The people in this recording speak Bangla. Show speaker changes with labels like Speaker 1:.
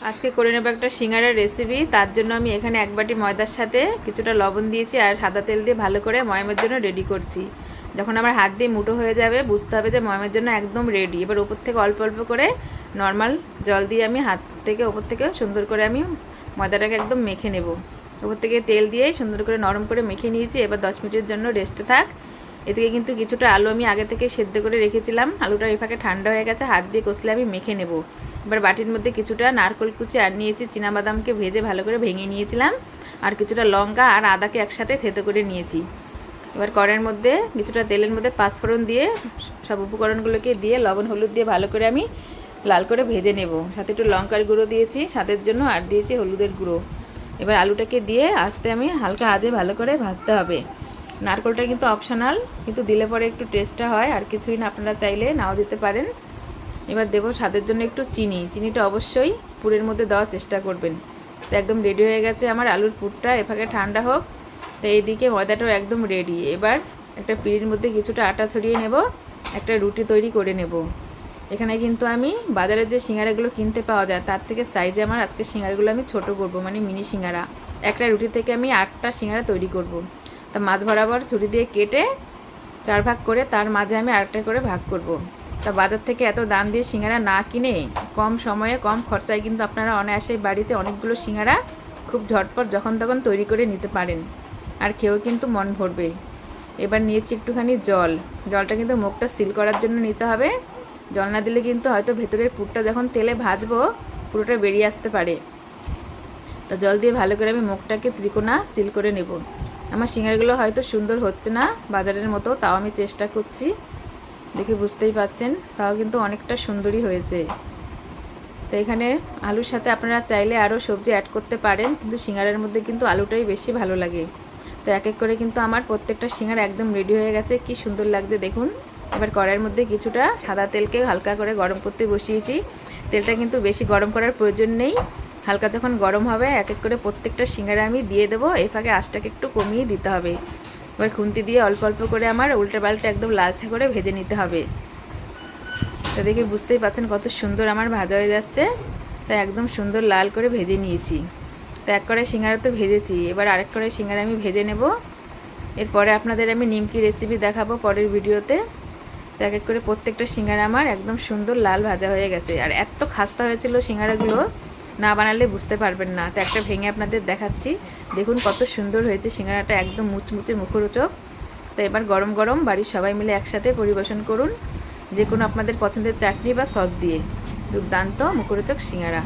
Speaker 1: আজকে করে নেব একটা সিঙ্গারার রেসিপি। তার জন্য আমি এখানে এক বাটি ময়দার সাথে কিছুটা লবণ দিয়েছি আর সাদা তেল দিয়ে ভালো করে ময়ামের জন্য রেডি করছি। যখন আমার হাত দিয়ে মুঠো হয়ে যাবে বুঝতে হবে যে ময়ামের জন্য একদম রেডি। এবার উপর থেকে অল্প অল্প করে নর্মাল জল দিয়ে আমি হাত থেকে উপর থেকে সুন্দর করে আমি ময়দাটাকে একদম মেখে নেব। উপর থেকে তেল দিয়ে সুন্দর করে নরম করে মেখে নিয়েছি। এবার 10 মিনিটের জন্য রেস্টে থাক। এদিকে কিন্তু কিছুটা আলু আমি আগে থেকে সেদ্ধ করে রেখেছিলাম। আলুটা এই ফাঁকে ঠান্ডা হয়ে গেছে, হাত দিয়ে কষলে আমি মেখে নেব। এবার বাটির মধ্যে কিছুটা নারকেল কুচি আর নিয়েছি, চীনাবাদামকে ভেজে ভালো করে ভেঙে নিয়েছিলাম, আর কিছুটা লঙ্কা আর আদাকে একসাথে থেতো করে নিয়েছি। এবার কড়াইয়ের মধ্যে কিছুটা তেলের মধ্যে পাঁচফোড়ন দিয়ে সব উপকরণগুলোকে দিয়ে লবণ হলুদ দিয়ে ভালো করে আমি লাল করে ভেজে নেব। সাথে একটু লঙ্কার গুঁড়ো দিয়েছি স্বাদের জন্য, আর দিয়েছি হলুদের গুঁড়ো। এবার আলুটাকে দিয়ে আস্তে আমি হালকা আঁচে ভালো করে ভাজতে হবে। নারকেলটা কিন্তু অপশনাল, কিন্তু দিলে পরে একটু টেস্টটা হয়, আর কিছুই না, আপনারা চাইলে নাও দিতে পারেন। এবার দেবো স্বাদের জন্য একটু চিনিটা অবশ্যই পুরের মধ্যে দেওয়ার চেষ্টা করবেন। তো একদম রেডি হয়ে গেছে আমার আলুর পুরটা। এফাকে ঠান্ডা হোক। তো এইদিকে ময়দাটাও একদম রেডি। এবার একটা পিঁড়ির মধ্যে কিছুটা আটা ছড়িয়ে নেব, একটা রুটি তৈরি করে নেব। এখানে কিন্তু আমি বাজারে যে সিঙ্গারাগুলো কিনতে পাওয়া যায় তার থেকে সাইজে আমার আজকে সিঙ্গারাগুলো আমি ছোট করব, মানে মিনি সিঙ্গারা। একটা রুটি থেকে আমি 8টা সিঙ্গারা তৈরি করব। তা মাঝ বরাবর ছুরি দিয়ে কেটে 4 ভাগ করে তার মাঝে আমি আরেকটা করে ভাগ করব। তা বাজার থেকে এত দাম দিয়ে সিঙ্গারা না কিনে কম সময়ে কম খরচায় কিন্তু আপনারা অনায়াসেই বাড়িতে অনেকগুলো সিঙ্গারা খুব ঝটপট যখন তখন তৈরি করে নিতে পারেন, আর খেয়েও কিন্তু মন ভরবে। এবার নিয়েছি একটুখানি জলটা কিন্তু মুখটা সিল করার জন্য নিতে হবে। জল না দিলে কিন্তু হয়তো ভেতরের পুরটা যখন তেলে ভাজবো পুরোটা বেরিয়ে আসতে পারে। তো জল দিয়ে ভালো করে আমি মুখটাকে ত্রিকোণা সিল করে নেব। আমার সিঙ্গারাগুলো হয়তো সুন্দর হচ্ছে না বাজারের মতো, তাও আমি চেষ্টা করছি, দেখে বুঝতেই পাচ্ছেন, তাও কিন্তু অনেকটা সুন্দরই হয়েছে। তো এখানে আলুর সাথে আপনারা চাইলে আরও সবজি অ্যাড করতে পারেন, কিন্তু সিঙ্গারার মধ্যে কিন্তু আলুটাই বেশি ভালো লাগে। তো এক এক করে কিন্তু আমার প্রত্যেকটা সিঙ্গারা একদম রেডি হয়ে গেছে, কি সুন্দর লাগছে দেখুন। এবার কড়াইয়ের মধ্যে কিছুটা সাদা তেলকে হালকা করে গরম করতে বসিয়েছি। তেলটা কিন্তু বেশি গরম করার প্রয়োজন নেই, হালকা যখন গরম হবে এক এক করে প্রত্যেকটা সিঙ্গারা আমি দিয়ে দেবো। এই ফাঁকে আঁচটাকে একটু কমিয়ে দিতে হবে। এবার খুন্তি দিয়ে অল্প অল্প করে আমার উল্টে পাল্টে একদম লালচে করে ভেজে নিতে হবে। তো দেখে বুঝতেই পাচ্ছেন কত সুন্দর আমার ভাজা হয়ে যাচ্ছে। তাই একদম সুন্দর লাল করে ভেজে নিয়েছি। তো এক কড়াই সিঙ্গারা তো ভেজেছি, এবার আরেক কড়াই সিঙ্গারা আমি ভেজে নেব। এরপরে আপনাদের আমি নিমকি রেসিপি দেখাবো পরের ভিডিওতে। তো এক এক করে প্রত্যেকটা সিঙ্গারা আমার একদম সুন্দর লাল ভাজা হয়ে গেছে, আর এত খাস্তা হয়েছিল সিঙ্গারাগুলো, না বানালে বুঝতে পারবেন না। তো একটা ভেঙে আপনাদের দেখাচ্ছি, দেখুন কত সুন্দর হয়েছে সিঙ্গারাটা, একদম মুচমুচে মুখরোচক। তো এবার গরম গরম বাড়ির সবাই মিলে একসাথে পরিবেশন করুন, যে কোনো আপনাদের পছন্দের চাটনি বা সস দিয়ে। দুর্দান্ত মুখরোচক সিঙ্গারা।